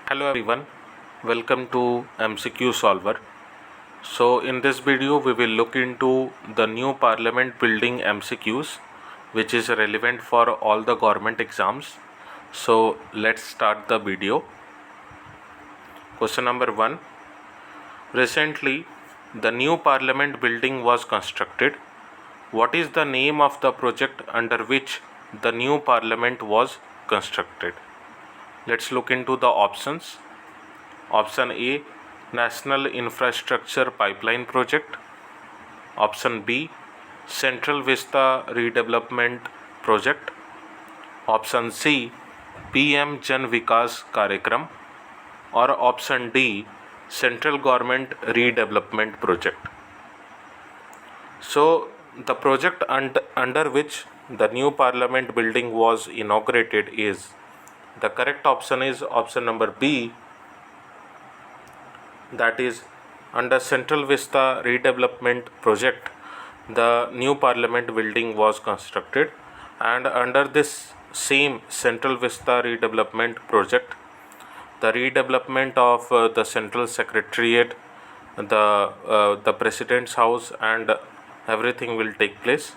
Hello everyone, welcome to MCQ Solver. So in this video we will look into the new Parliament building MCQs which is relevant for all the government exams. So let's start the video. Question number 1. Recently the new Parliament building was constructed. What is the name of the project under which the new Parliament was constructed? Let's look into the options. Option A, National Infrastructure Pipeline Project. Option B, Central Vista Redevelopment Project. Option C, PM Jan Vikas Karyakram. Or option D, Central Government Redevelopment Project. So the project under which the new Parliament building was inaugurated is, the correct option is option number B, that is under Central Vista Redevelopment Project the new Parliament building was constructed, and under this same Central Vista Redevelopment Project the redevelopment of the Central Secretariat, the President's House and everything will take place.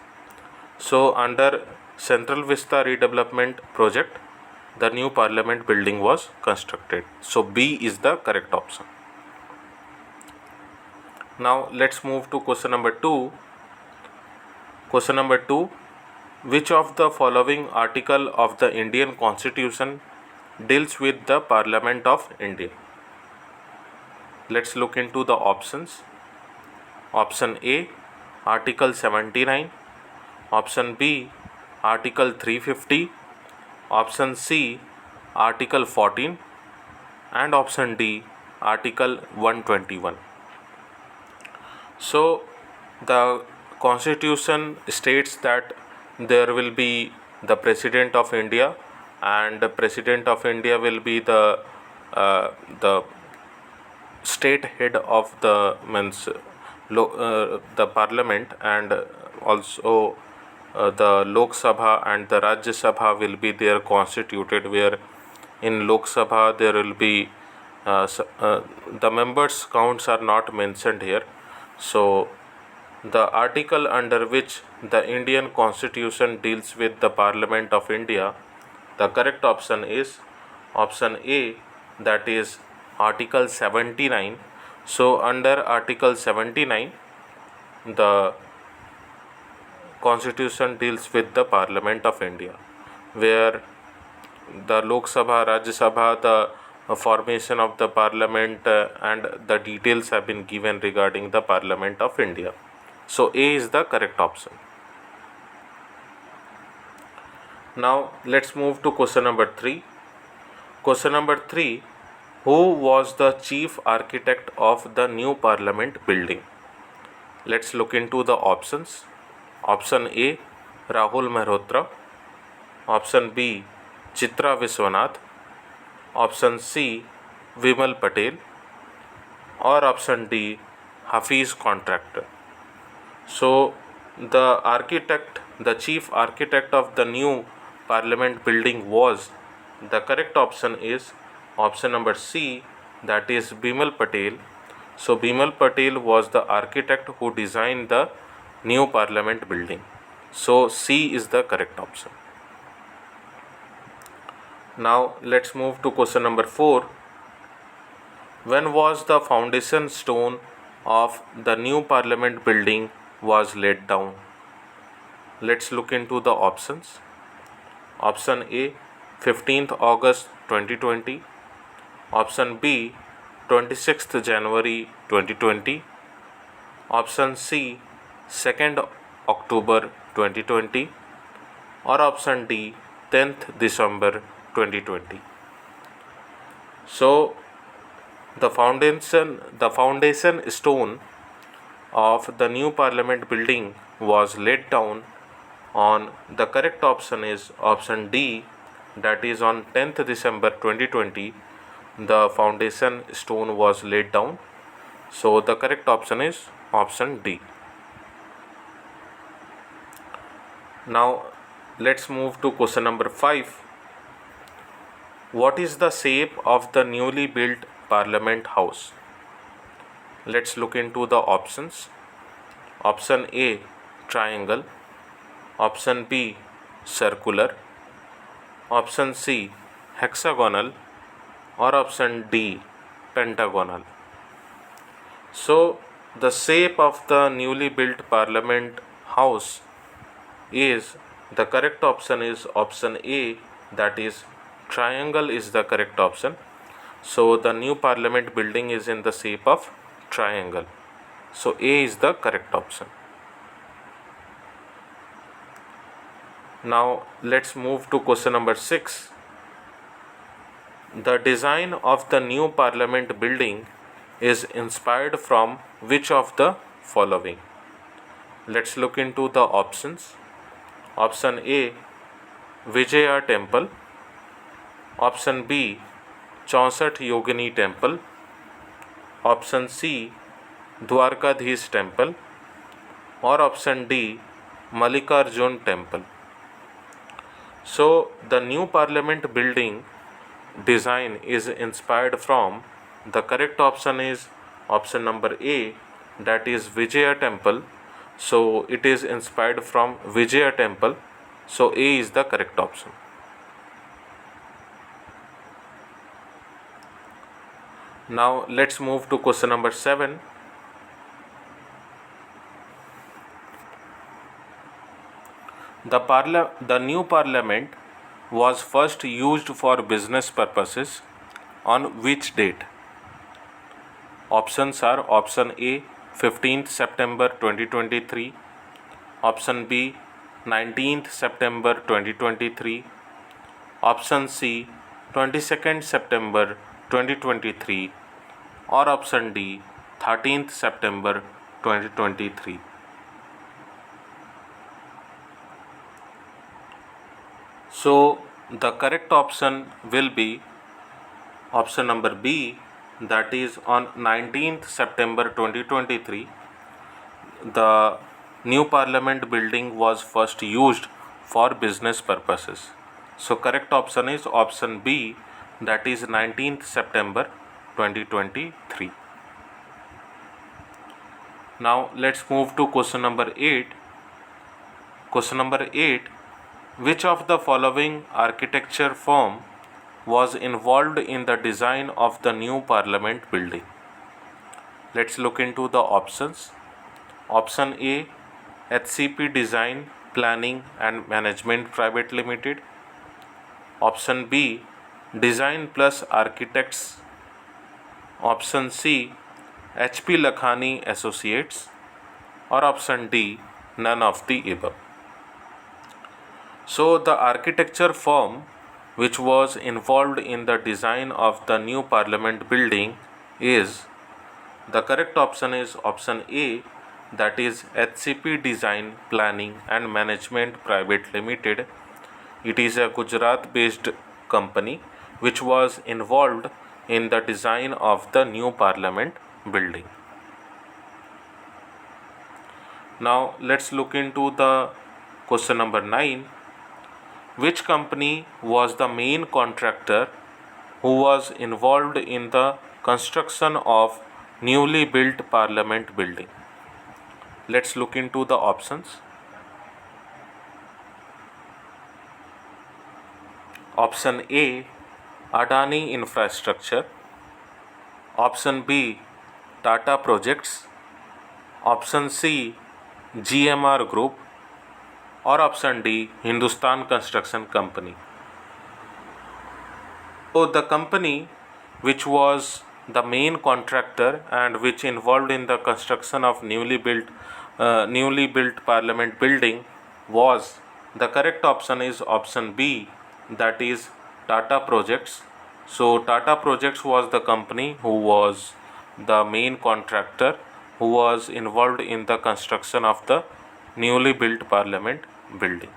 So under Central Vista Redevelopment Project the new Parliament building was constructed. So B is the correct option. Now let's move to question number 2. Question number 2. Which of the following article of the Indian Constitution deals with the Parliament of India? Let's look into the options. Option A, Article 79. Option B, Article 350. Option C, Article 14. And option D, Article 121. So the Constitution states that there will be the President of India, and the President of India will be the state head of the the Parliament, and also the Lok Sabha and the Rajya Sabha will be there constituted, where in Lok Sabha there will be the members counts are not mentioned here. So the article under which the Indian Constitution deals with the Parliament of India, the correct option is option A, that is Article 79. So under Article 79 the Constitution deals with the Parliament of India, where the Lok Sabha, Rajya Sabha, the formation of the Parliament and the details have been given regarding the Parliament of India. So A is the correct option. Now let's move to question number 3. Question number 3. Who was the chief architect of the new Parliament building? Let's look into the options. Option A, Rahul Mehrotra. Option B, Chitra Viswanath. Option C, Vimal Patel. Or option D, Hafiz Contractor. So the chief architect of the new Parliament building was, the correct option is option number C, that is Bimal Patel. So Bimal Patel was the architect who designed the new Parliament building. So C is the correct option. Now let's move to question number 4. When was the foundation stone of the new Parliament building was laid down? Let's look into the options. Option A, 15th August 2020. Option B, 26th January 2020. Option C, 2nd October 2020. Or option D, 10th December 2020. So the foundation stone of the new Parliament building was laid down on, the correct option is option D, that is on 10th December 2020 the foundation stone was laid down. So the correct option is option D. Now let's move to question number 5. What is the shape of the newly built Parliament House? Let's look into the options. Option A, triangle. Option B, circular. Option C, hexagonal. Or option D, pentagonal. So the shape of the newly built Parliament House is, the correct option is option A, that is triangle is the correct option. So the new Parliament building is in the shape of triangle. So A is the correct option. Now let's move to question number 6. The design of the new Parliament building is inspired from which of the following? Let's look into the options. Option A, Vijaya Temple. Option B, Chaunsat Yogini Temple. Option C, Dwarkadhish Temple. Or option D, Mallikarjun Temple. So the new Parliament building design is inspired from, the correct option is option number A, that is Vijaya Temple. So it is inspired from Vijaya Temple. So A is the correct option. Now let's move to question number 7. The new Parliament was first used for business purposes on which date? Options are option A, 15th September 2023, option B, 19th September 2023, option C, 22nd September 2023, or option D, 13th September 2023. So the correct option will be option number B, that is on 19th September 2023 the new Parliament building was first used for business purposes. So correct option is option B, that is 19th September 2023. Now let's move to question number 8. Question number 8. Which of the following architecture firm was involved in the design of the new Parliament building? Let's look into the options. Option A, HCP Design, Planning and Management Private Limited. Option B, Design Plus Architects. Option C, HP Lakhani Associates. Or option D, none of the above. So the architecture firm which was involved in the design of the new Parliament building is, the correct option is option A, that is HCP Design, Planning and Management Private Limited. It is a Gujarat based company which was involved in the design of the new Parliament building. Now let's look into the question number 9. Which company was the main contractor who was involved in the construction of newly built Parliament building? Let's look into the options. Option A, Adani Infrastructure. Option B, Tata Projects. Option C, GMR Group. Or option D, Hindustan Construction Company. So the company which was the main contractor and which involved in the construction of newly built Parliament building was, the correct option is option B, that is Tata Projects. So Tata Projects was the company who was the main contractor who was involved in the construction of the newly built Parliament building.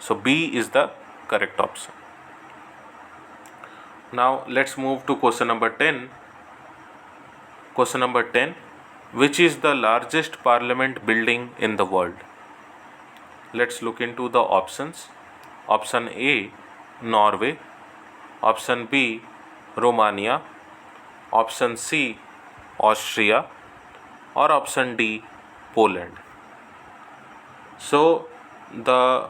So B is the correct option. Now let's move to question number 10. Question number 10. Which is the largest Parliament building in the world? Let's look into the options. Option A, Norway. option B Romania, option C Austria, or option D Poland. So the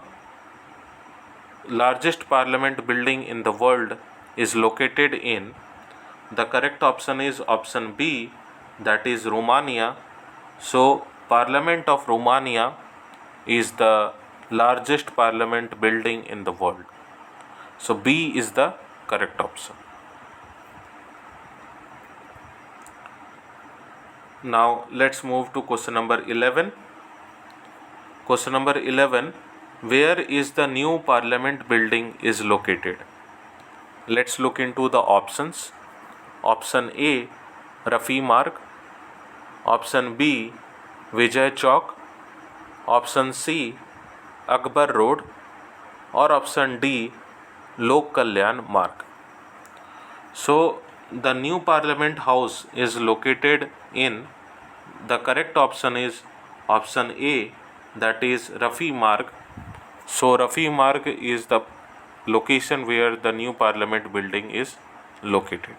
largest parliament building in the world is located in, the correct option is option B, that is Romania. So Parliament of Romania is the largest parliament building in the world. So B is the correct option. Now let's move to question number 11. Question number 11, where is the new parliament building is located? Let's look into the options. Option A Rafi Marg, option B Vijay Chowk, option C Akbar Road, or option D Lok Kalyan Marg. So the new Parliament House is located in, the correct option is option A, that is Rafi Marg. So Rafi Marg is the location where the new Parliament building is located.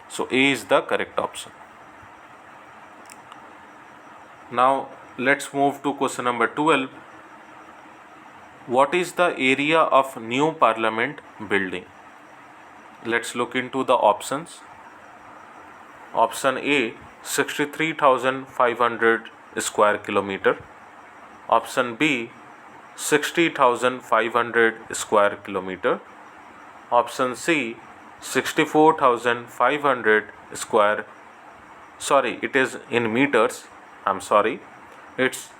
So A is the correct option. Now let's move to question number 12. What is the area of new Parliament building? Let's look into the options. Option A 63,500 square kilometer. Option B 60,500 square kilometer. Option C 64,500 square, sorry, it is in meters, I'm sorry, it's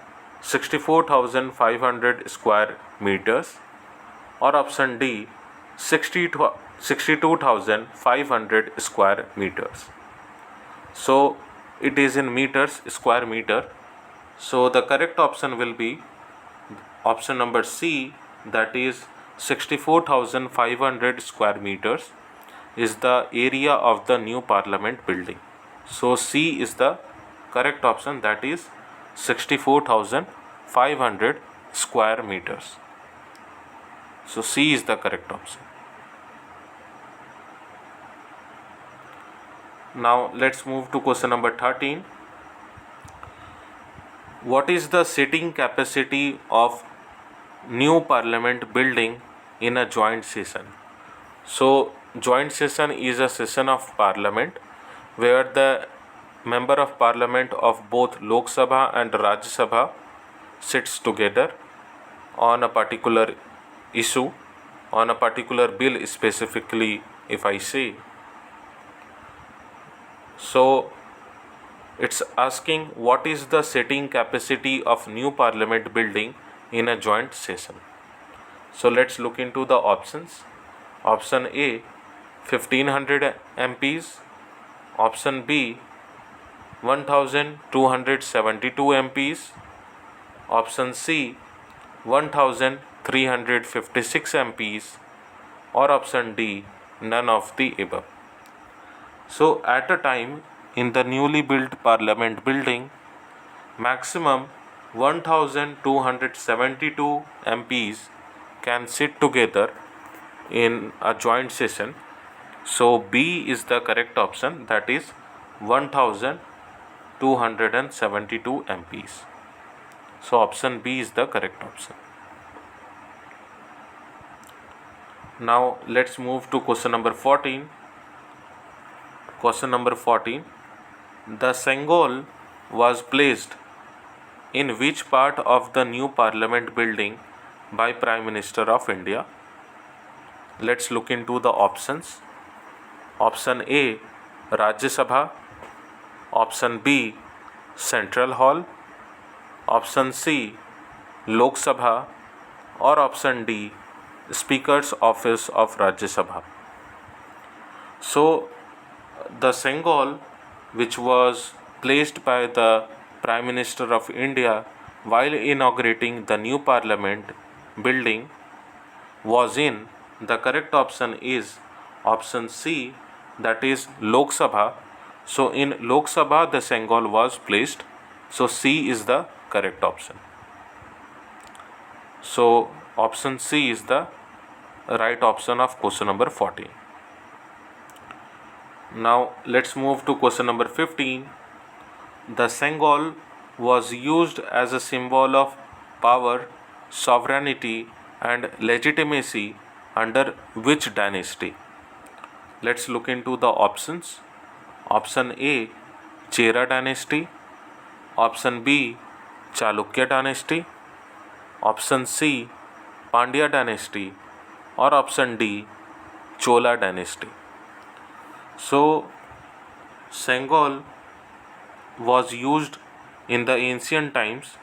64,500 square meters. Or option D 62,500 square meters. So it is in meters, square meter. So the correct option will be option number C, that is 64,500 square meters is the area of the new Parliament building. So C is the correct option, that is 64,500 square meters. So C is the correct option. Now let's move to question number 13. What is the sitting capacity of new Parliament building in a joint session? So joint session is a session of Parliament where the member of Parliament of both Lok Sabha and Rajya Sabha sits together on a particular issue, on a particular bill specifically, if I say. So it's asking what is the sitting capacity of new Parliament building in a joint session. So let's look into the options. Option A 1500 MPs, option B 1272 MPs, option C 1356 MPs, or option D none of the above. So at a time in the newly built Parliament building, maximum 1272 MPs can sit together in a joint session. So B is the correct option, that is 1272 MPs. So option B is the correct option. Now let's move to question number 14. Question number 14. The Sengol was placed in which part of the new Parliament building by Prime Minister of India? Let's look into the options. Option A Rajya Sabha, option B Central Hall, option C Lok Sabha, or option D Speaker's Office of Rajya Sabha. So the Sengol, which was placed by the Prime Minister of India while inaugurating the new Parliament building, was in, the correct option is option C, that is Lok Sabha. So in Lok Sabha the Sengol was placed. So C is the correct option. So option C is the right option of question number 14. Now let's move to question number 15. The Sengol was used as a symbol of power, sovereignty, and legitimacy under which dynasty? Let's look into the options. Option A, Chera dynasty. Option B, Chalukya dynasty. Option C, Pandya dynasty. Or option D, Chola dynasty. So, Sengol was used in the ancient times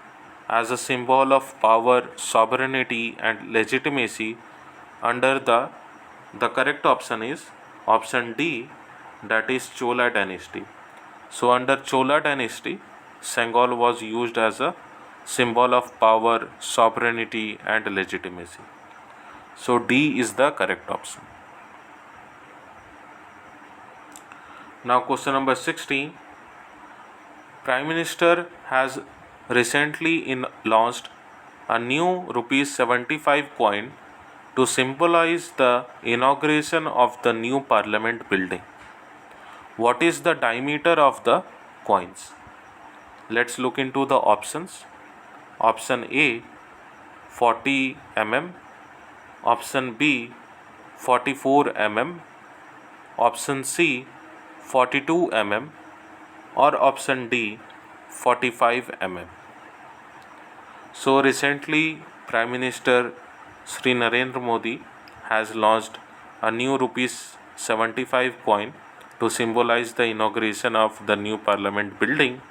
as a symbol of power, sovereignty, and legitimacy under the correct option is option D, that is Chola dynasty. So under Chola dynasty, Sengol was used as a symbol of power, sovereignty, and legitimacy. So D is the correct option. Now question number 16. Prime Minister has recently launched a new rupees 75 coin to symbolize the inauguration of the new Parliament building. What is the diameter of the coins? Let's look into the options. Option A, 40 mm. Option B, 44 mm. Option C, 42 mm. Or option D, 45 mm. So recently Prime Minister Sri Narendra Modi has launched a new rupees 75 coin to symbolize the inauguration of the new Parliament building,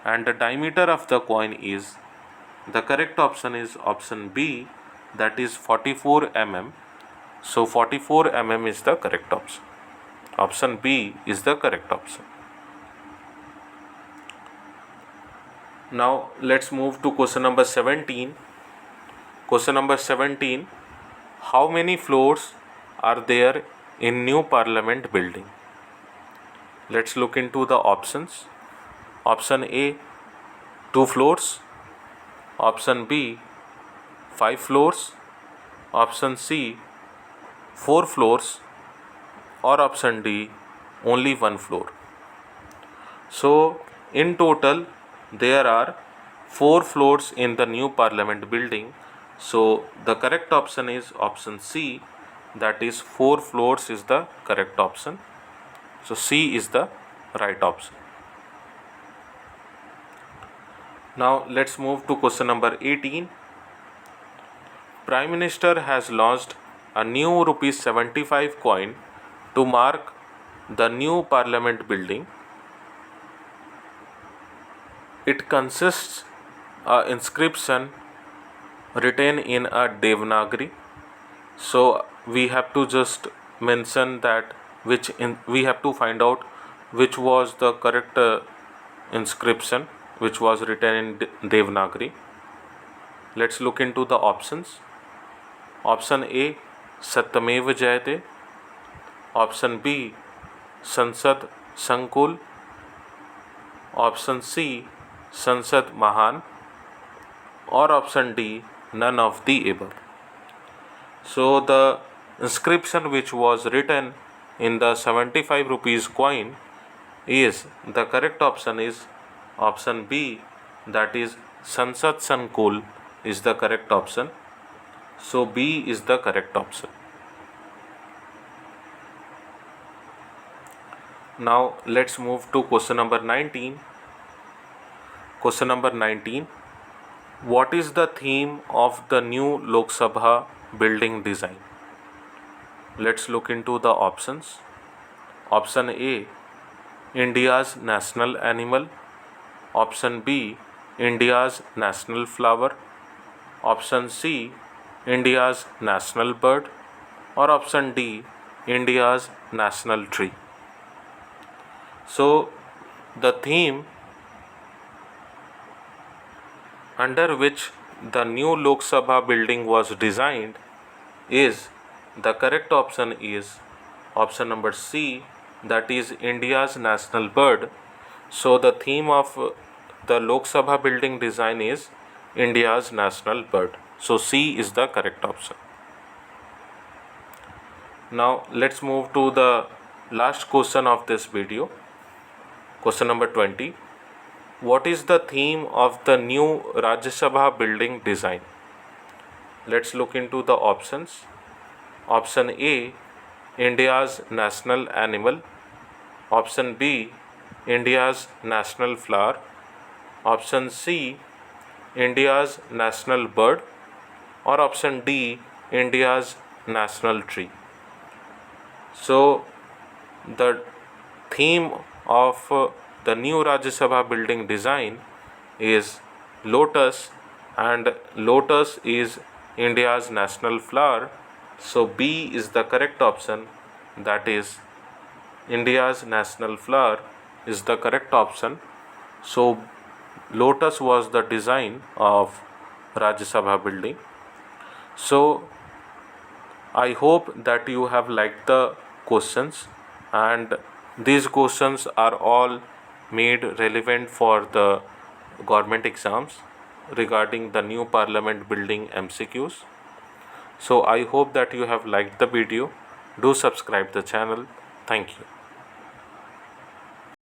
and the diameter of the coin is, the correct option is option B, that is 44 mm. So 44 mm is the correct option. Option B is the correct option. Now let's move to question number 17. Question number 17. How many floors are there in new Parliament building? Let's look into the options. Option A, 2 floors. Option B, 5 floors. Option C, 4 floors. Or option D, only 1 floor. So in total there are 4 floors in the new Parliament building. So the correct option is option C, that is 4 floors is the correct option. So C is the right option. Now let's move to question number 18. Prime Minister has launched a new rupees 75 coin to mark the new Parliament building. It consists an inscription written in a Devanagari. So we have to just mention that we have to find out which was the correct inscription which was written in Devanagari. Let's look into the options. Option A, Satyamev Jayate. Option B, Sansad Sankul. Option C, Sansad Mahan. Or option D, none of the above. So the inscription which was written in the 75 rupees coin is, the correct option is option B, that is Sansad Sankul is the correct option. So B is the correct option. Now let's move to question number 19. Question number 19. What is the theme of the new Lok Sabha building design? Let's look into the options. Option A, India's national animal. Option B, India's national flower. Option C, India's national bird. Or option D, India's national tree. So the theme under which the new Lok Sabha building was designed is, the correct option is option number C, that is India's national bird. So the theme of the Lok Sabha building design is India's national bird. So C is the correct option. Now let's move to the last question of this video, question number 20. What is the theme of the new Rajya Sabha building design? Let's look into the options. Option A, India's national animal. Option B, India's national flower. Option C, India's national bird. Or option D, India's national tree. So the theme of the new Rajya Sabha building design is lotus, and lotus is India's national flower. So B is the correct option, that is India's national flower is the correct option. So lotus was the design of Rajya Sabha building. So I hope that you have liked the questions, and these questions are all made relevant for the government exams regarding the new Parliament building MCQs. So I hope that you have liked the video. Do subscribe the channel. Thank you.